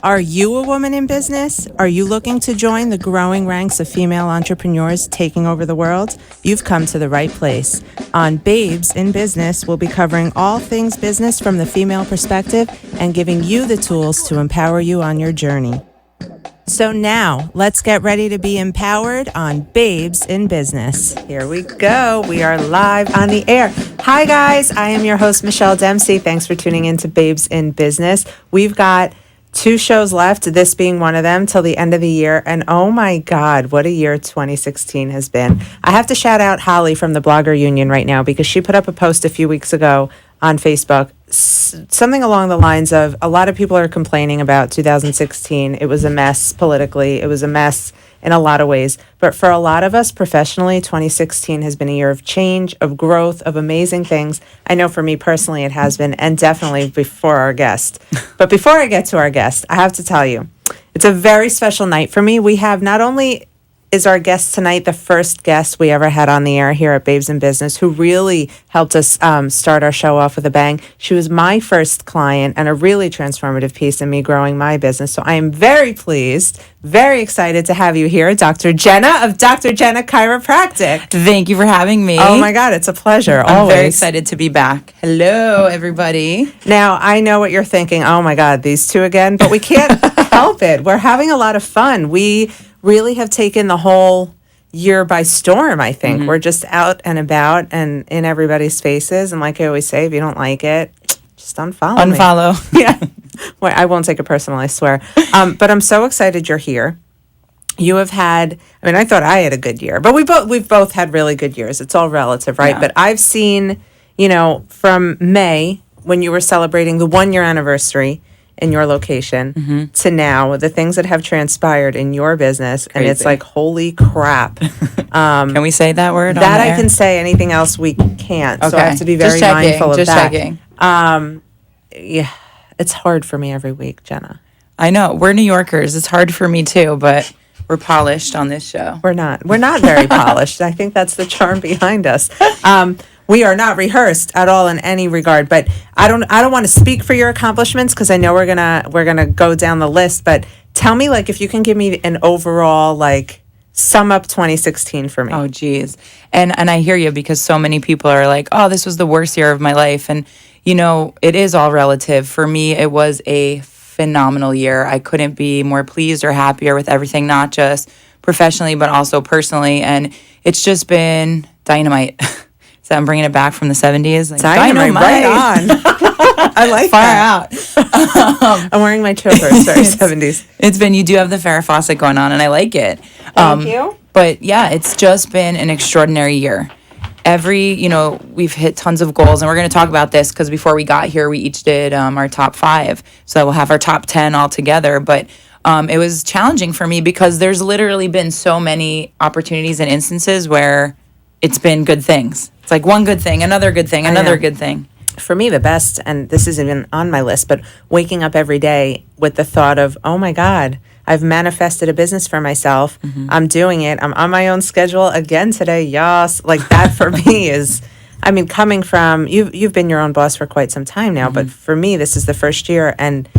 Are you a woman in business? Are you looking to join the growing ranks of female entrepreneurs taking over the world? You've come to the right place. On Babes in Business, we'll be covering all things business from the female perspective and giving you the tools to empower you on your journey. So now, let's get ready to be empowered on Babes in Business. Here we go. We are live on the air. Hi, guys. I am your host, Michelle Dempsey. Thanks for tuning in to Babes in Business. We've got 2 shows left, this being one of them, till the end of the year. And oh my God, what a year 2016 has been. I have to shout out Holly from the Blogger Union right now because she put up a post a few weeks ago on Facebook, something along the lines of, a lot of people are complaining about 2016. It was a mess politically. It was a mess in a lot of ways. But for a lot of us professionally, 2016 has been a year of change, of growth, of amazing things. I know for me personally it has been, and definitely before our guest. But before I get to our guest, I have to tell you, it's a very special night for me. We have not only is our guest tonight the first guest we ever had on the air here at Babes in Business, who really helped us start our show off with a bang. She was my first client and a really transformative piece in me growing my business. So I am very pleased, very excited to have you here, Dr. Jenna of Dr. Jenna Chiropractic. Thank you for having me. Oh my God, it's a pleasure. I'm very excited to be back. Hello, everybody. Now, I know what you're thinking. Oh my God, these two again, but we can't help it. We're having a lot of fun. We really have taken the whole year by storm, I think. We're just out and about and in everybody's faces. And like I always say, if you don't like it, just unfollow me. Yeah. Well, I won't take it personal, I swear. But I'm so excited you're here. You have had, I mean, I thought I had a good year, but we've both had really good years. It's all relative, right? Yeah. But I've seen, from May, when you were celebrating the 1-year anniversary in your location, to now, the things that have transpired in your business. Crazy. And it's like, holy crap. Can we say that word? That I can say. Anything else we can't. Okay. So I have to be very mindful of that. Just checking. Yeah, it's hard for me every week, Jenna. I know. We're New Yorkers. It's hard for me too, but we're polished on this show. We're not very polished. I think that's the charm behind us. We are not rehearsed at all in any regard, but I don't want to speak for your accomplishments because I know we're gonna go down the list. But tell me, if you can give me an overall sum up 2016 for me. Oh, geez, and I hear you because so many people are like, oh, this was the worst year of my life, and it is all relative. For me, it was a phenomenal year. I couldn't be more pleased or happier with everything, not just professionally but also personally, and it's just been dynamite. So I'm bringing it back from the 70s. Dynamite, right on. I like Far that. out. I'm wearing my choker. It's very 70s. It's been, you do have the Farrah Fawcett going on, and I like it. Thank you. But yeah, it's just been an extraordinary year. We've hit tons of goals, and we're going to talk about this because before we got here, we each did our top 5. So we'll have our top 10 all together. But it was challenging for me because there's literally been so many opportunities and instances where it's been good things. It's like one good thing, another good thing, another good thing. For me, the best, and this isn't even on my list, but waking up every day with the thought of, oh my God, I've manifested a business for myself. I'm doing it. I'm on my own schedule again today. Yes. That for me is, coming from, you've been your own boss for quite some time now, but for me, this is the first year, and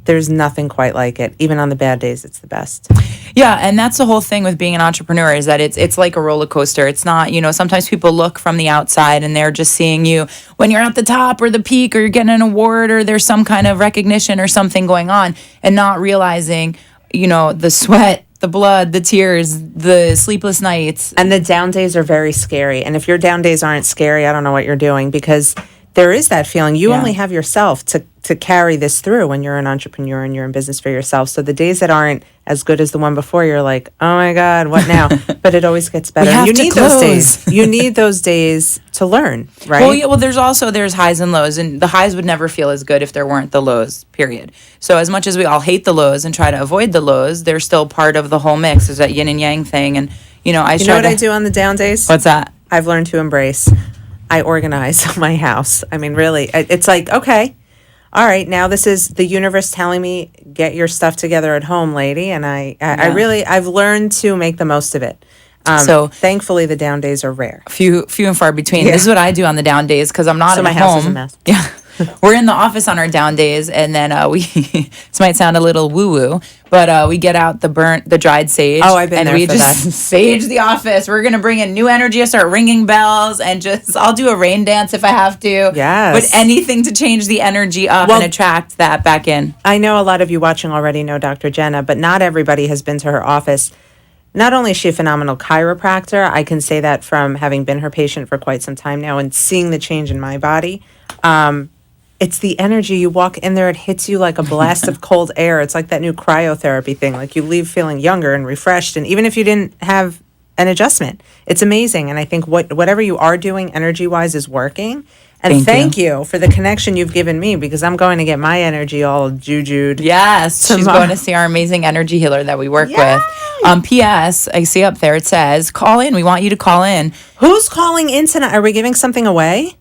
there's nothing quite like it. Even on the bad days, it's the best. Yeah, and that's the whole thing with being an entrepreneur is that it's like a roller coaster. It's not, sometimes people look from the outside and they're just seeing you when you're at the top or the peak or you're getting an award or there's some kind of recognition or something going on and not realizing, the sweat, the blood, the tears, the sleepless nights. And the down days are very scary. And if your down days aren't scary, I don't know what you're doing because there is that feeling. You only have yourself to carry this through when you're an entrepreneur and you're in business for yourself. So the days that aren't as good as the one before, you're like, oh my God, what now? But it always gets better. You need those days. You need those days to learn, right? Well, yeah, there's highs and lows, and the highs would never feel as good if there weren't the lows, period. So as much as we all hate the lows and try to avoid the lows, they're still part of the whole mix. There's that yin and yang thing. And, I do on the down days? What's that? I've learned to embrace. I organize my house. Really, it's like, okay, all right, now this is the universe telling me, get your stuff together at home, lady. And I've learned to make the most of it. So thankfully the down days are rare. Few and far between. Yeah. This is what I do on the down days because I'm not at home. So my house is a mess. Yeah. we're in the office on our down days, and then we this might sound a little woo woo, but we get out the dried sage. Oh, I've been and there we for just that. sage the office. We're gonna bring in new energy, start ringing bells, and I'll do a rain dance if I have to. Yes. But anything to change the energy up and attract that back in. I know a lot of you watching already know Dr. Jenna, but not everybody has been to her office. Not only is she a phenomenal chiropractor, I can say that from having been her patient for quite some time now and seeing the change in my body. It's the energy. You walk in there, it hits you like a blast of cold air. It's like that new cryotherapy thing. Like you leave feeling younger and refreshed. And even if you didn't have an adjustment, it's amazing. And I think whatever you are doing energy-wise is working. And thank you for the connection you've given me, because I'm going to get my energy all jujued. Yes, she's going to see our amazing energy healer that we work with. P.S. I see up there it says, call in. We want you to call in. Who's calling in tonight? Are we giving something away?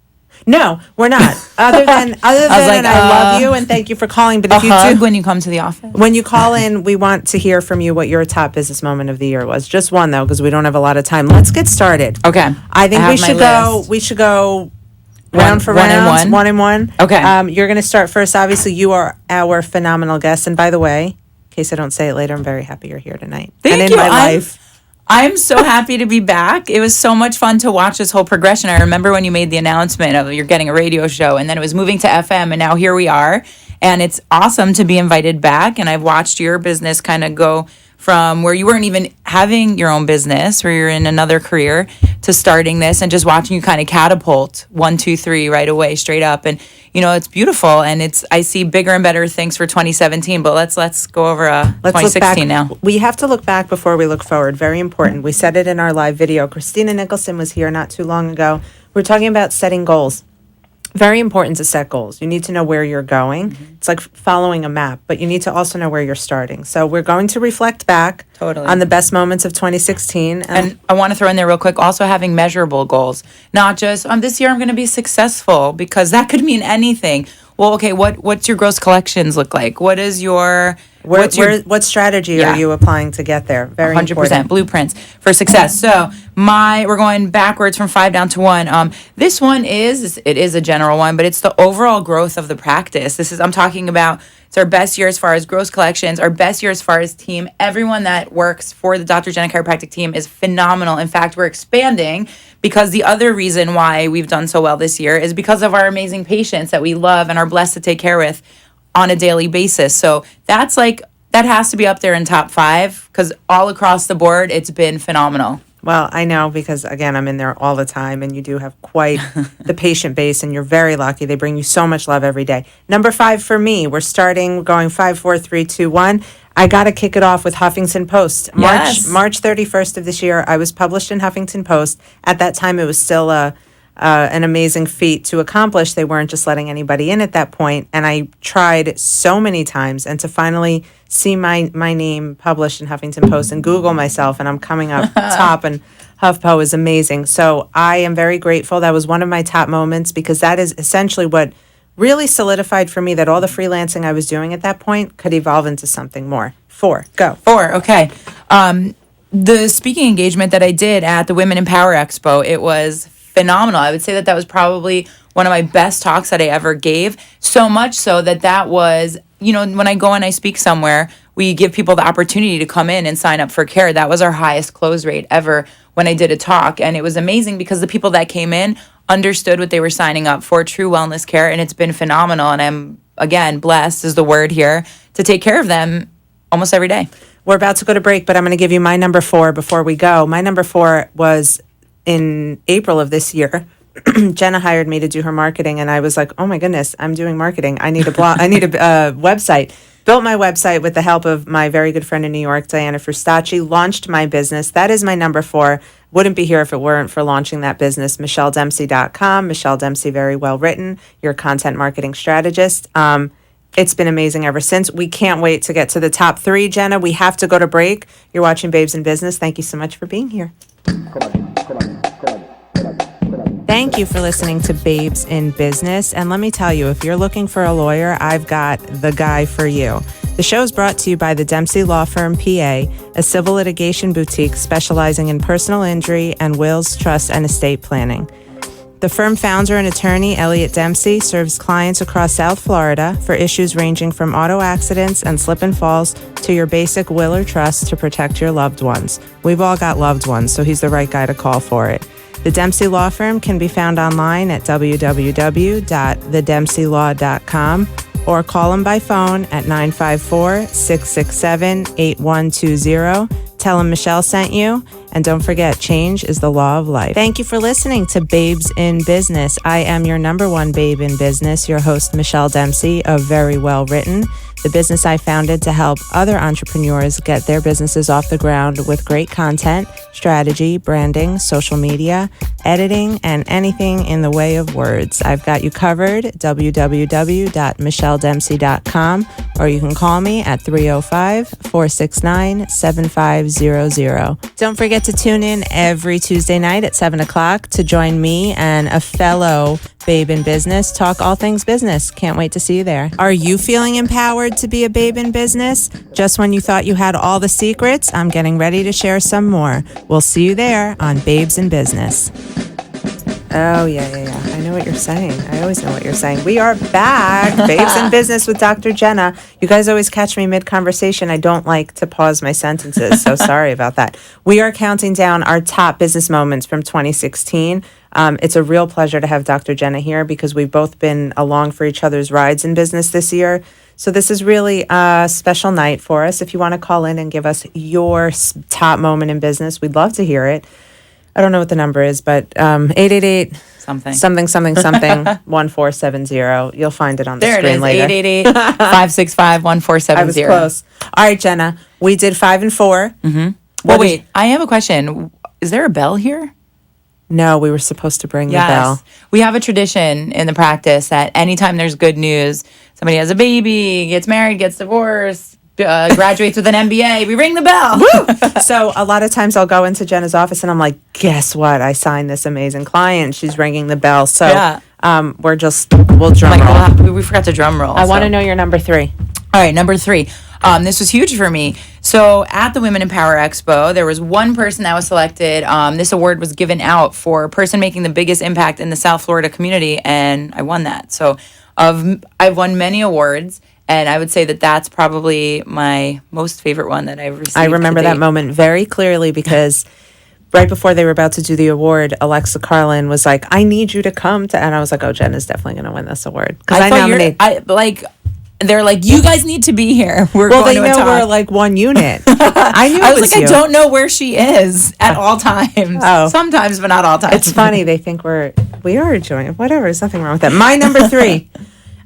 No, we're not. Other than I love you and thank you for calling. But if you do, when you come to the office, when you call in, we want to hear from you what your top business moment of the year was. Just one though, because we don't have a lot of time. Let's get started. Okay. I think we should go round for round, one and one. Okay. You're going to start first. Obviously, you are our phenomenal guest. And by the way, in case I don't say it later, I'm very happy you're here tonight. Thank you. My life. I'm so happy to be back. It was so much fun to watch this whole progression. I remember when you made the announcement of you're getting a radio show, and then it was moving to FM, and now here we are. And it's awesome to be invited back. And I've watched your business kind of go from where you weren't even having your own business, where you're in another career, to starting this and just watching you kind of catapult 1, 2, 3 right away, straight up. And it's beautiful, and I see bigger and better things for 2017. But let's go over 2016 now. We have to look back before we look forward. Very important. We said it in our live video. Christina Nicholson was here not too long ago. We're talking about setting goals. Very important to set goals. You need to know where you're going. Mm-hmm. It's like following a map, but you need to also know where you're starting. So we're going to reflect back on the best moments of 2016. And I want to throw in there real quick, also having measurable goals. Not just, this year I'm going to be successful, because that could mean anything. Well, okay, what's your gross collections look like? What is your... what strategy are you applying to get there? Very 100% important. Blueprints for success. So we're going backwards from 5 down to 1. This one is a general one, but it's the overall growth of the practice. I'm talking about, it's our best year as far as gross collections, our best year as far as team. Everyone that works for the Dr. Jenna Chiropractic team is phenomenal. In fact, we're expanding, because the other reason why we've done so well this year is because of our amazing patients that we love and are blessed to take care with on a daily basis. So that has to be up there in top 5, because all across the board, it's been phenomenal. Well, I know, because again, I'm in there all the time, and you do have quite the patient base, and you're very lucky. They bring you so much love every day. Number 5 for me, we're going 5, 4, 3, 2, 1. I got to kick it off with Huffington Post. March 31st of this year, I was published in Huffington Post. At that time, it was still an amazing feat to accomplish. They weren't just letting anybody in at that point, and I tried so many times, and to finally see my name published in Huffington Post and Google myself, and I'm coming up top, and HuffPo is amazing. So I am very grateful. That was one of my top moments, because that is essentially what really solidified for me that all the freelancing I was doing at that point could evolve into something more. 4, go. 4, okay. The speaking engagement that I did at the Women in Power Expo, it was phenomenal. I would say that was probably one of my best talks that I ever gave. So much so that was, when I go and I speak somewhere, we give people the opportunity to come in and sign up for care. That was our highest close rate ever when I did a talk. And it was amazing, because the people that came in understood what they were signing up for, true wellness care. And it's been phenomenal. And I'm, again, blessed is the word here, to take care of them almost every day. We're about to go to break, but I'm going to give you my number 4 before we go. My number 4 was in April of this year. Jenna hired me to do her marketing, and I was like, oh my goodness, I'm doing marketing. I need a blog. I need a website. Built my website with the help of my very good friend in New York, Diana Frustacci. Launched my business. That is my number 4. Wouldn't be here if it weren't for launching that business. MichelleDempsey.com. Michelle Dempsey, very well written. Your content marketing strategist. It's been amazing ever since. We can't wait to get to the top 3, Jenna. We have to go to break. You're watching Babes in Business. Thank you so much for being here. Thank you for listening to Babes in Business. And let me tell you, if you're looking for a lawyer, I've got the guy for you. The show is brought to you by the Dempsey Law Firm, PA, a civil litigation boutique specializing in personal injury and wills, trust, and estate planning. The firm founder and attorney, Elliot Dempsey, serves clients across South Florida for issues ranging from auto accidents and slip and falls to your basic will or trust to protect your loved ones. We've all got loved ones, so he's the right guy to call for it. The Dempsey Law Firm can be found online at www.thedempseylaw.com or call him by phone at 954-667-8120. Tell him Michelle sent you. And don't forget, change is the law of life. Thank you for listening to Babes in Business. I am your number one babe in business, your host, Michelle Dempsey of Very Well Written, the business I founded to help other entrepreneurs get their businesses off the ground with great content, strategy, branding, social media, editing, and anything in the way of words. I've got you covered, www.michelledempsey.com, or you can call me at 305-469-7500. Don't forget to tune in every Tuesday night at 7 o'clock to join me and a fellow babe in business talk all things business. Can't wait to see you there. Are you feeling empowered to be a babe in business? Just when you thought you had all the secrets, I'm getting ready to share some more. We'll see you there on Babes in Business. Oh, yeah. I know what you're saying. I always know what you're saying. We are back. Babes in Business with Dr. Jenna. You guys always catch me mid-conversation. I don't like to pause my sentences, so sorry about that. We are counting down our top business moments from 2016. It's a real pleasure to have Dr. Jenna here because we've both been along for each other's rides in business this year. So this is really a special night for us. If you want to call in and give us your top moment in business, we'd love to hear it. I don't know what the number is, but 888 something 1470. You'll find it on the screen later. There it is, 888-565-1470. I was close. All right, Jenna, we did 5 and 4. Mm-hmm. Well, wait, I have a question. Is there a bell here? No, we were supposed to bring the bell. We have a tradition in the practice that anytime there's good news, somebody has a baby, gets married, gets divorced, graduates with an MBA, we ring the bell. Woo! So a lot of times I'll go into Jenna's office and I'm like, guess what? I signed this amazing client. She's ringing the bell. So we'll drum roll. We forgot to drum roll. I want to know your number 3. All right, number 3. This was huge for me. So at the Women in Power Expo, there was one person that was selected. This award was given out for a person making the biggest impact in the South Florida community, and I won that. So I've won many awards, and I would say that that's probably my most favorite one that I've received. I remember that moment very clearly because right before they were about to do the award, Alexa Carlin was like, I need you to come to, and I was like, oh, Jenna's definitely going to win this award. Because I nominated. They're like, you guys need to be here. They know we're like one unit. I knew it was like, you. I don't know where she is at all times. Oh. Sometimes, but not all times. It's funny. They think we are joint. Whatever. There's nothing wrong with that. My number 3.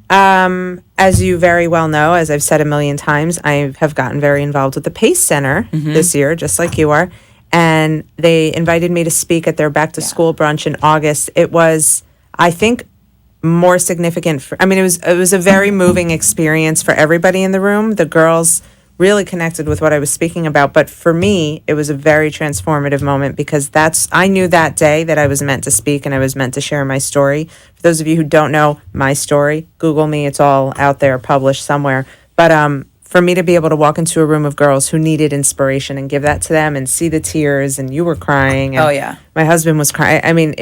As you very well know, as I've said a million times, I have gotten very involved with the PACE Center this year, just like you are. And they invited me to speak at their back to school brunch in August. It was, I think, more significant. It was a very moving experience for everybody in the room. The girls really connected with what I was speaking about. But for me, it was a very transformative moment because I knew that day that I was meant to speak and I was meant to share my story. For those of you who don't know my story, Google me. It's all out there, published somewhere. But for me to be able to walk into a room of girls who needed inspiration and give that to them and see the tears, and you were crying. And my husband was crying.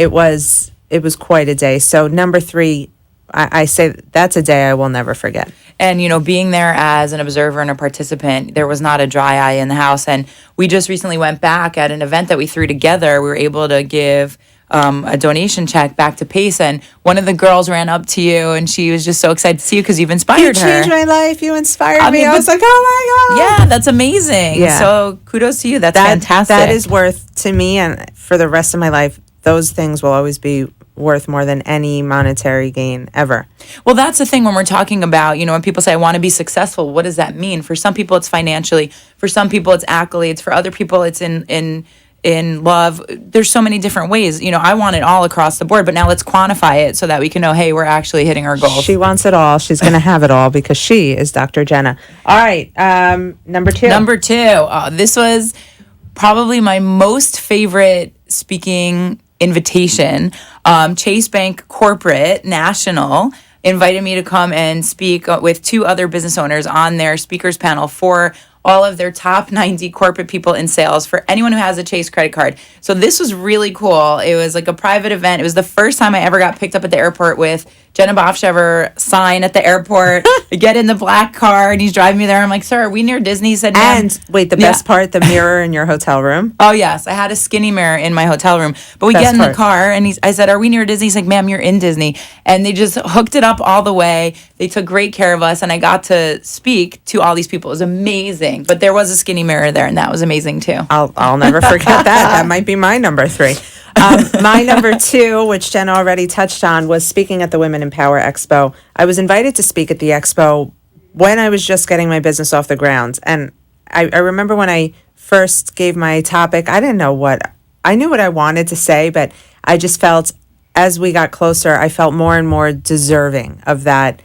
It was quite a day. So number 3, I say that's a day I will never forget. And, being there as an observer and a participant, there was not a dry eye in the house. And we just recently went back at an event that we threw together. We were able to give a donation check back to PACE. And one of the girls ran up to you, and she was just so excited to see you because you've inspired her. You changed my life. You inspired me. I was like, oh, my God. Yeah, that's amazing. Yeah. So kudos to you. That's fantastic. That is worth, to me, and for the rest of my life, those things will always be worth more than any monetary gain ever. Well, that's the thing when we're talking about, when people say, I want to be successful, what does that mean? For some people, it's financially. For some people, it's accolades. For other people, it's in love. There's so many different ways. I want it all across the board, but now let's quantify it so that we can know, hey, we're actually hitting our goals. She wants it all. She's going to have it all because she is Dr. Jenna. All right. Number 2. Number 2. This was probably my most favorite speaking invitation. Chase Bank Corporate National invited me to come and speak with 2 other business owners on their speakers panel for all of their top 90 corporate people in sales for anyone who has a Chase credit card. So this was really cool. It was like a private event. It was the first time I ever got picked up at the airport with Jenna Bofshever sign at the airport. I get in the black car and he's driving me there. I'm like, sir, are we near Disney? He said, ma'am. And wait, the best part, the mirror in your hotel room. Oh, yes. I had a skinny mirror in my hotel room. But we get in the car and I said, are we near Disney? He's like, ma'am, you're in Disney. And they just hooked it up all the way. They took great care of us. And I got to speak to all these people. It was amazing. But there was a skinny mirror there and that was amazing too. I'll never forget that. That might be my number 3. My number 2, which Jen already touched on, was speaking at the Women in Power Expo. I was invited to speak at the expo when I was just getting my business off the ground. And I remember when I first gave my topic, I knew what I wanted to say, but I just felt as we got closer, I felt more and more deserving of that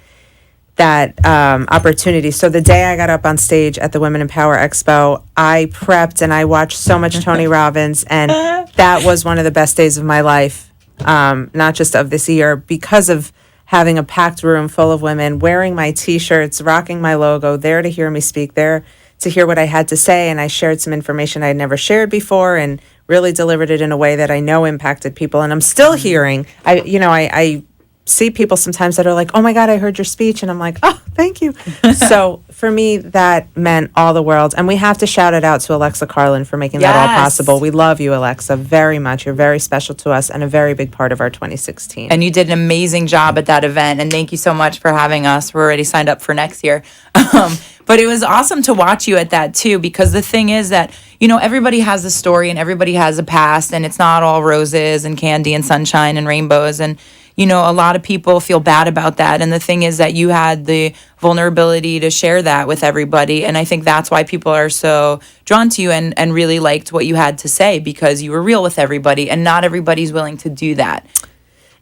opportunity. So the day I got up on stage at the Women in Power Expo, I prepped and I watched so much Tony Robbins, and that was one of the best days of my life, not just of this year, because of having a packed room full of women, wearing my T-shirts, rocking my logo, there to hear me speak, there to hear what I had to say, and I shared some information I'd never shared before and really delivered it in a way that I know impacted people. And I'm still hearing, I see people sometimes that are like, oh my God, I heard your speech. And I'm like, oh, thank you. So for me, that meant all the world. And we have to shout it out to Alexa Carlin for making that all possible. We love you, Alexa, very much. You're very special to us and a very big part of our 2016. And you did an amazing job at that event. And thank you so much for having us. We're already signed up for next year. But it was awesome to watch you at that too, because the thing is that, everybody has a story and everybody has a past, and it's not all roses and candy and sunshine and rainbows. And a lot of people feel bad about that. And the thing is that you had the vulnerability to share that with everybody. And I think that's why people are so drawn to you and really liked what you had to say, because you were real with everybody, and not everybody's willing to do that.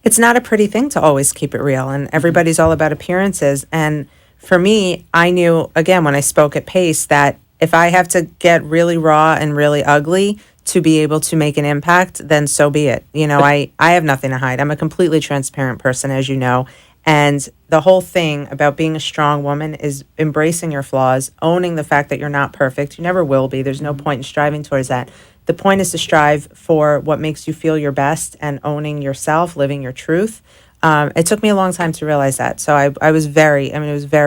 It's not a pretty thing to always keep it real, and everybody's all about appearances. And for me, I knew, again, when I spoke at Pace, that if I have to get really raw and really ugly to be able to make an impact, then so be it. I have nothing to hide. I'm a completely transparent person, as you know. And the whole thing about being a strong woman is embracing your flaws, owning the fact that you're not perfect. You never will be. There's no point in striving towards that. The point is to strive for what makes you feel your best and owning yourself, living your truth. It took me a long time to realize that. So it was very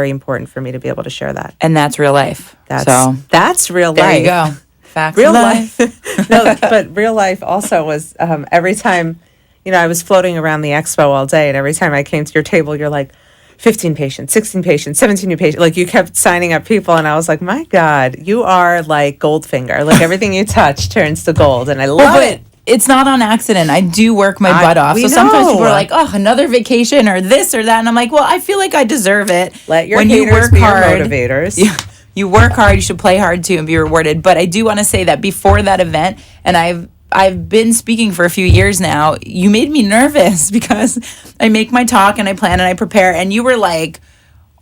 important for me to be able to share that. And that's real life. That's real life. There you go. Facts real of life. No, but real life also was every time, I was floating around the expo all day, and every time I came to your table, you're like, 15 patients, 16 patients, 17 new patients. Like, you kept signing up people, and I was like, my God, you are like Goldfinger. Like, everything you touch turns to gold, and I love it. It's not on accident. I do work my butt off. So sometimes people are like, oh, another vacation or this or that. And I'm like, well, I feel like I deserve it. Let your haters be your motivators. You work hard, you should play hard too and be rewarded. But I do want to say that before that event, and I've been speaking for a few years now, you made me nervous because I make my talk and I plan and I prepare, and you were like,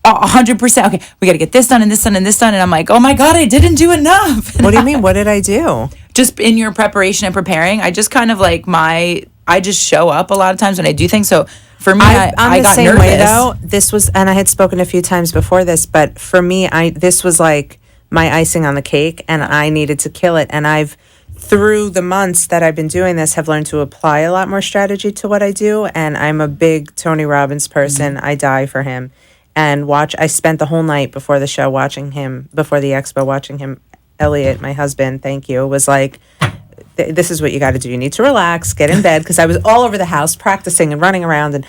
100%. Okay, we got to get this done and this done and this done. And I'm like, oh my God, I didn't do enough. What do you mean? What did I do? Just in your preparation and preparing, I just kind of like I just show up a lot of times when I do things. So for me, I got same nervous. Way though. This was, and I had spoken a few times before this, but for me, this was like my icing on the cake, and I needed to kill it. And through the months that I've been doing this, have learned to apply a lot more strategy to what I do. And I'm a big Tony Robbins person. I die for him. And I spent the whole night before the show watching him, before the expo, watching him. Elliot, my husband, thank you, was like, this is what you got to do. You need to relax, get in bed, because I was all over the house practicing and running around. And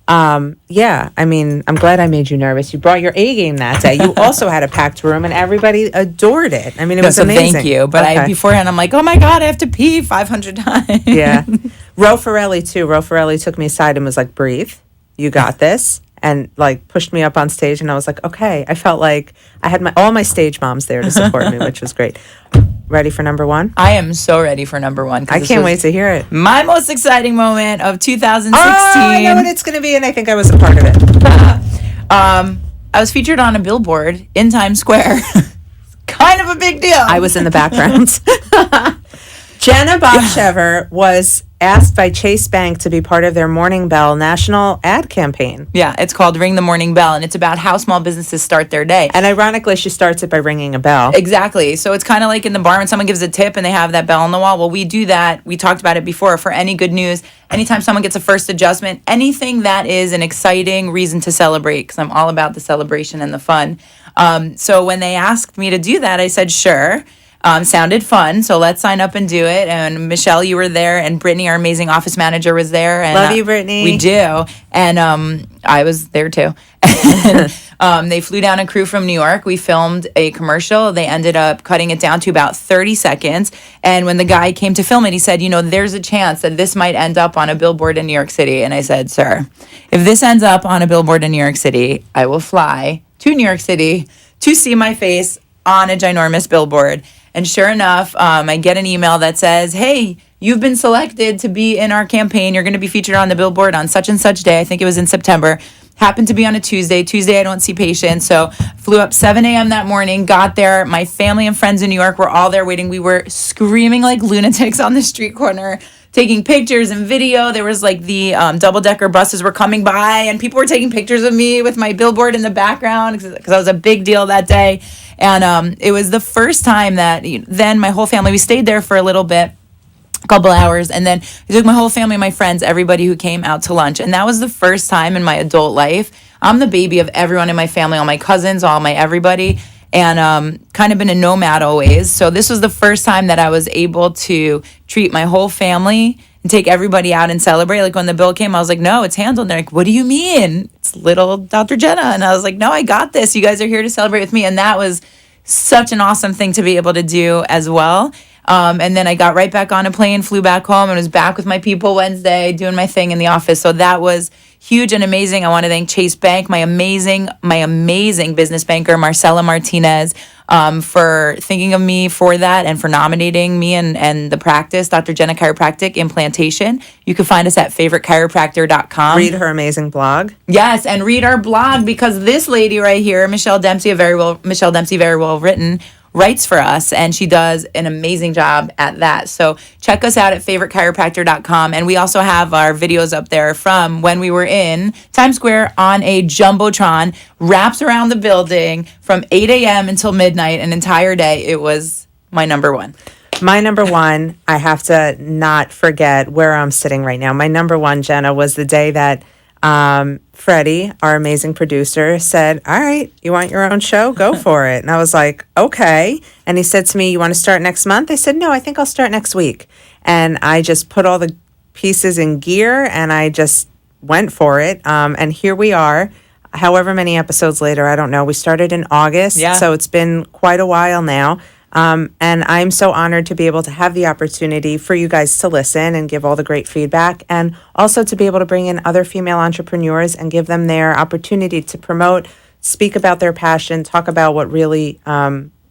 I'm glad I made you nervous. You brought your A game that day. You also had a packed room, and everybody adored it. I mean, it was amazing. Thank you. But beforehand, I'm like, oh my God, I have to pee 500 times. Yeah. Ro Farelli, too. Ro Farelli took me aside and was like, breathe. You got this. And like pushed me up on stage, and I was like, okay. I felt like I had all my stage moms there to support me, which was great. Ready for number 1? I am so ready for number 1. I can't wait to hear it. My most exciting moment of 2016. I know what it's going to be, and I think I was a part of it. I was featured on a billboard in Times Square. Kind of a big deal. I was in the background. Jenna Bofshever was asked by Chase Bank to be part of their Morning Bell national ad campaign. Yeah, it's called Ring the Morning Bell, and it's about how small businesses start their day. And ironically, she starts it by ringing a bell. Exactly. So it's kind of like in the bar when someone gives a tip and they have that bell on the wall. Well, we do that. We talked about it before for any good news. Anytime someone gets a first adjustment, anything that is an exciting reason to celebrate, because I'm all about the celebration and the fun. So when they asked me to do that, I said, sure. Sounded fun, so let's sign up and do it. And Michelle, you were there, and Brittany, our amazing office manager, was there. And, Love you, Brittany. We do. And I was there too. And, they flew down a crew from New York. We filmed a commercial. They ended up cutting it down to about 30 seconds. And when the guy came to film it, he said, there's a chance that this might end up on a billboard in New York City. And I said, sir, if this ends up on a billboard in New York City, I will fly to New York City to see my face on a ginormous billboard. And sure enough, I get an email that says, hey, you've been selected to be in our campaign. You're going to be featured on the billboard on such and such day. I think it was in September. Happened to be on a Tuesday. Tuesday, I don't see patients. So flew up 7 a.m. that morning, got there. My family and friends in New York were all there waiting. We were screaming like lunatics on the street corner, taking pictures and video. There was like the double-decker buses were coming by, and people were taking pictures of me with my billboard in the background because I was a big deal that day. And it was the first time that then my whole family, we stayed there for a little bit, a couple hours, and then I took my whole family, my friends, everybody who came out to lunch. And that was the first time in my adult life. I'm the baby of everyone in my family, all my cousins, all my everybody, and kind of been a nomad always. So this was the first time that I was able to treat my whole family and take everybody out and celebrate. Like when the bill came, I was like, no, it's handled. And they're like, what do you mean? It's little Dr. Jenna. And I was like, no, I got this. You guys are here to celebrate with me. And that was such an awesome thing to be able to do as well. And then I got right back on a plane, flew back home, and was back with my people Wednesday doing my thing in the office. So that was huge and amazing. I want to thank Chase Bank, my amazing business banker, Marcela Martinez, for thinking of me for that and for nominating me and the practice, Dr. Jenna Chiropractic Implantation. You can find us at favoritechiropractor.com. Read her amazing blog. Yes, and read our blog, because this lady right here, Michelle Dempsey, very well written, writes for us, and she does an amazing job at that. So check us out at favoritechiropractor.com. And we also have our videos up there from when we were in Times Square on a Jumbotron, wraps around the building from 8 a.m. until midnight, an entire day. It was my number one. My number one, I have to not forget where I'm sitting right now. My number one, Jenna, was the day that Freddie, our amazing producer, said, all right, you want your own show? Go for it. And I was like, okay. And he said to me, you want to start next month? I said, no, I think I'll start next week. And I just put all the pieces in gear and I just went for it. And here we are, however many episodes later, I don't know. We started in August, so it's been quite a while now. And I'm so honored to be able to have the opportunity for you guys to listen and give all the great feedback, and also to be able to bring in other female entrepreneurs and give them their opportunity to promote, speak about their passion, talk about what really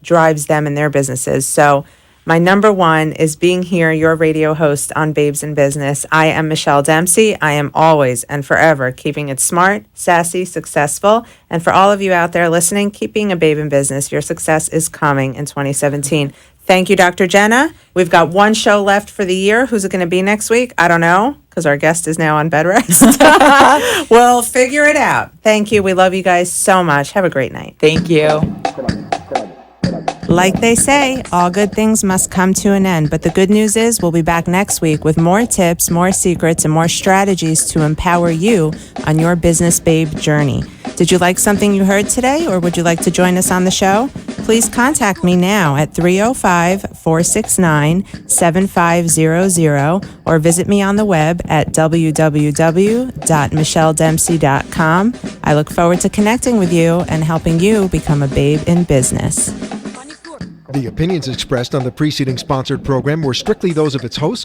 drives them in their businesses. So my number one is being here, your radio host on Babes in Business. I am Michelle Dempsey. I am always and forever keeping it smart, sassy, successful. And for all of you out there listening, keep being a babe in business. Your success is coming in 2017. Thank you, Dr. Jenna. We've got one show left for the year. Who's it going to be next week? I don't know, because our guest is now on bed rest. We'll figure it out. Thank you. We love you guys so much. Have a great night. Thank you. Like they say, all good things must come to an end. But the good news is we'll be back next week with more tips, more secrets, and more strategies to empower you on your business babe journey. Did you like something you heard today, or would you like to join us on the show? Please contact me now at 305-469-7500 or visit me on the web at www.michelledempsey.com. I look forward to connecting with you and helping you become a babe in business. The opinions expressed on the preceding sponsored program were strictly those of its host,